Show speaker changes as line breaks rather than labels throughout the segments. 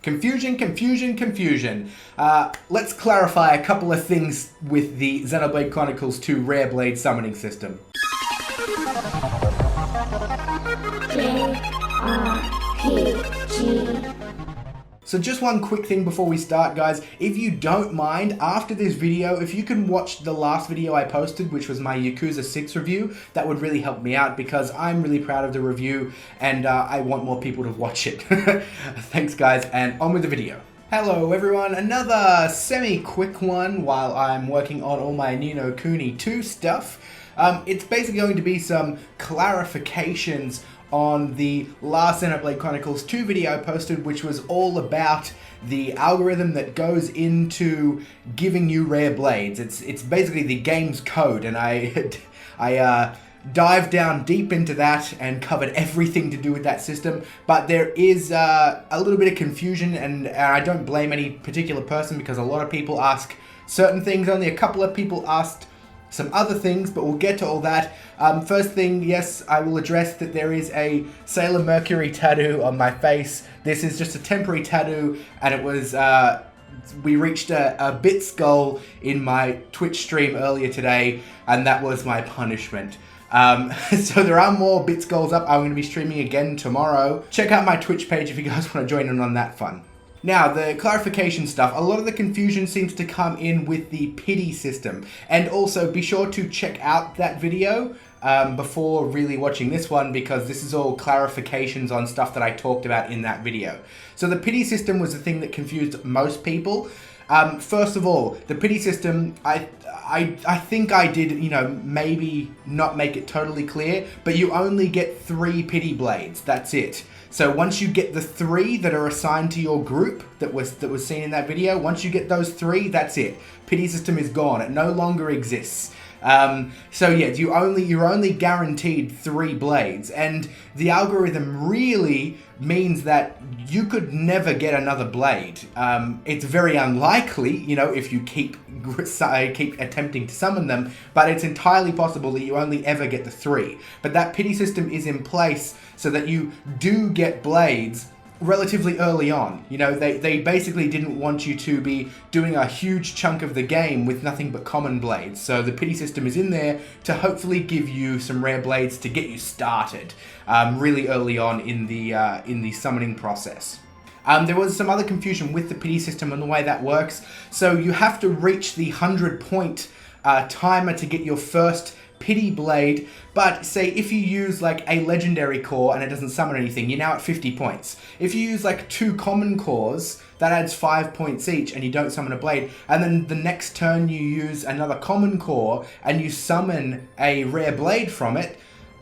Confusion, confusion, confusion. Let's clarify a couple of things with the Xenoblade Chronicles 2 Rare Blade summoning system.
JRPG.
So just one quick thing before we start, guys. If you don't mind, after this video, if you can watch the last video I posted, which was my Yakuza 6 review, that would really help me out because I'm really proud of the review and I want more people to watch it. Thanks, guys, and on with the video. Hello, everyone. Another semi-quick one while I'm working on all my Ni no Kuni 2 stuff. It's basically going to be some clarifications on the last Xenoblade Chronicles 2 video I posted, which was all about the algorithm that goes into giving you rare blades. It's basically the game's code, and I dived down deep into that and covered everything to do with that system. But there is a little bit of confusion, and I don't blame any particular person because a lot of people ask certain things. Only a couple of people asked some other things, but we'll get to all that. First thing, yes, I will address that there is a Sailor Mercury tattoo on my face. This is just a temporary tattoo, and it was, we reached a bits goal in my Twitch stream earlier today, and that was my punishment. So there are more bits goals up. I'm going to be streaming again tomorrow. Check out my Twitch page if you guys want to join in on that fun. Now, the clarification stuff, a lot of the confusion seems to come in with the pity system. And also, be sure to check out that video before really watching this one, because this is all clarifications on stuff that I talked about in that video. So the pity system was the thing that confused most people. First of all, the pity system, I think I did, maybe not make it totally clear, but you only get 3 pity blades, that's it. So once you get the 3 that are assigned to your group that was seen in that video, once you get those 3, that's it. Pity system is gone. It no longer exists. So yeah, you're only guaranteed 3 blades, and the algorithm really means that you could never get another blade. It's very unlikely, if you keep attempting to summon them, but it's entirely possible that you only ever get the 3. But that pity system is in place so that you do get blades relatively early on. They basically didn't want you to be doing a huge chunk of the game with nothing but common blades. So the pity system is in there to hopefully give you some rare blades to get you started really early on in the summoning process. There was some other confusion with the pity system and the way that works. So you have to reach the 100-point timer to get your first pity blade, but say if you use like a legendary core and it doesn't summon anything, you're now at 50 points. If you use like 2 common cores, that adds 5 points each and you don't summon a blade, and then the next turn you use another common core and you summon a rare blade from it,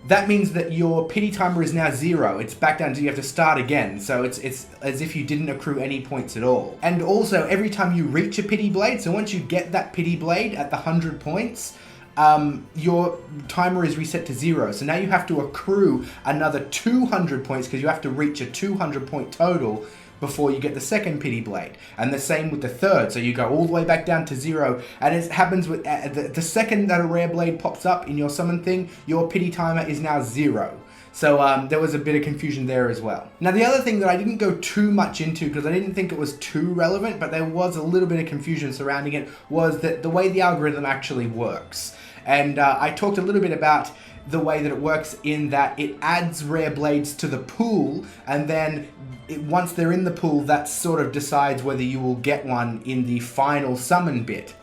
that means that your pity timer is now 0. It's back down to you have to start again. So it's as if you didn't accrue any points at all. And also every time you reach a pity blade, so once you get that pity blade at the 100 points, your timer is reset to 0. So now you have to accrue another 200 points because you have to reach a 200 point total before you get the second pity blade. And the same with the third. So you go all the way back down to 0. And it happens with the second that a rare blade pops up in your summon thing, your pity timer is now 0. So there was a bit of confusion there as well. Now the other thing that I didn't go too much into because I didn't think it was too relevant, but there was a little bit of confusion surrounding it, was that the way the algorithm actually works. And I talked a little bit about the way that it works in that it adds rare blades to the pool, and then once they're in the pool, that sort of decides whether you will get one in the final summon bit.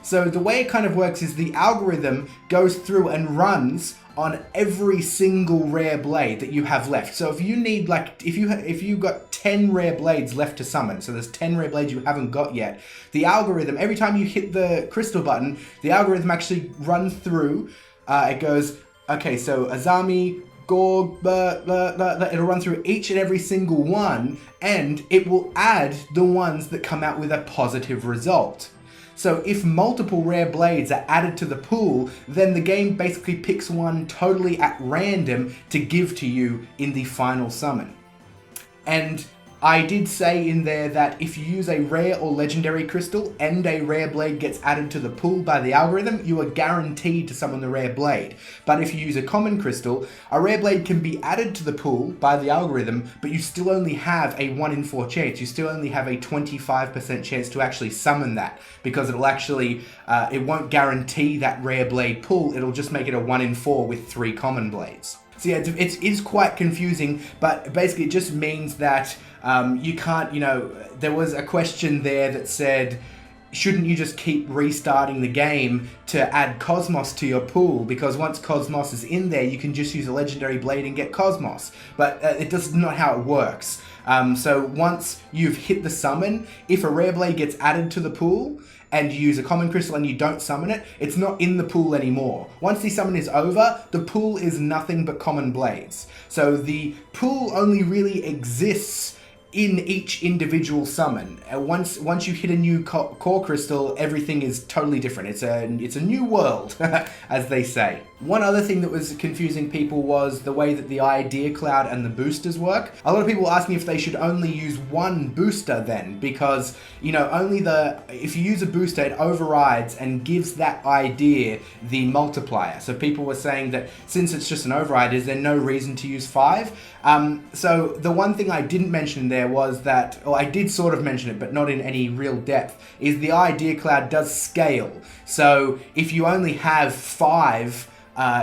So the way it kind of works is the algorithm goes through and runs on every single rare blade that you have left. So if you need if you've got 10 rare blades left to summon, so there's 10 rare blades you haven't got yet, the algorithm, every time you hit the crystal button, the algorithm actually runs through, it goes, okay, so Azami, Gorg, it'll run through each and every single one, and it will add the ones that come out with a positive result. So if multiple rare blades are added to the pool, then the game basically picks one totally at random to give to you in the final summon. And I did say in there that if you use a rare or legendary crystal and a rare blade gets added to the pool by the algorithm, you are guaranteed to summon the rare blade. But if you use a common crystal, a rare blade can be added to the pool by the algorithm, but you still only have a 1 in 4 chance. You still only have a 25% chance to actually summon that, because it'll actually, it won't guarantee that rare blade pool, it'll just make it a 1 in 4 with 3 common blades. So yeah, it is quite confusing, but basically it just means that you can't, there was a question there that said, shouldn't you just keep restarting the game to add Cosmos to your pool? Because once Cosmos is in there, you can just use a legendary blade and get Cosmos. But it does not how it works. So once you've hit the summon, if a rare blade gets added to the pool, and you use a common crystal and you don't summon it, it's not in the pool anymore. Once the summon is over, the pool is nothing but common blades. So the pool only really exists in each individual summon. Once you hit a new core crystal, everything is totally different. It's a new world, as they say. One other thing that was confusing people was the way that the idea cloud and the boosters work. A lot of people ask me if they should only use one booster then, because if you use a booster, it overrides and gives that idea the multiplier. So people were saying that since it's just an override, is there no reason to use 5? So the one thing I didn't mention there was that, or I did sort of mention it, but not in any real depth, is the idea cloud does scale. So if you only have 5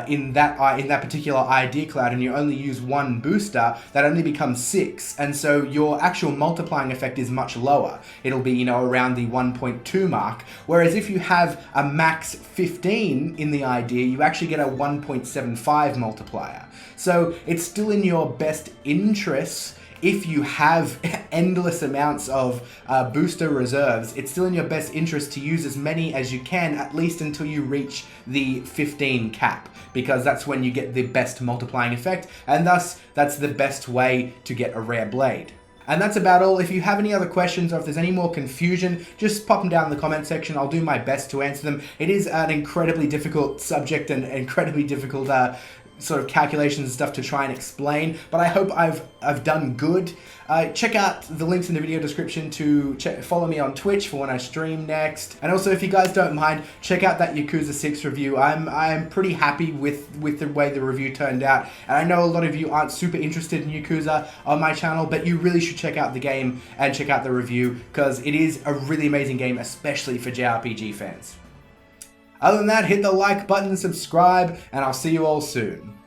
in that particular idea cloud and you only use one booster, that only becomes 6, and so your actual multiplying effect is much lower. It'll be around the 1.2 mark, whereas if you have a max 15 in the idea, you actually get a 1.75 multiplier. So it's still in your best interests. If you have endless amounts of booster reserves, it's still in your best interest to use as many as you can, at least until you reach the 15 cap, because that's when you get the best multiplying effect, and thus that's the best way to get a rare blade. And that's about all. If you have any other questions or if there's any more confusion, just pop them down in the comment section. I'll do my best to answer them. It is an incredibly difficult subject and incredibly difficult sort of calculations and stuff to try and explain, but I hope I've done good. Check out the links in the video description to follow me on Twitch for when I stream next, and also if you guys don't mind, check out that Yakuza 6 review. I'm pretty happy with the way the review turned out, and I know a lot of you aren't super interested in Yakuza on my channel, but you really should check out the game and check out the review, because it is a really amazing game, especially for JRPG fans. Other than that, hit the like button, subscribe, and I'll see you all soon.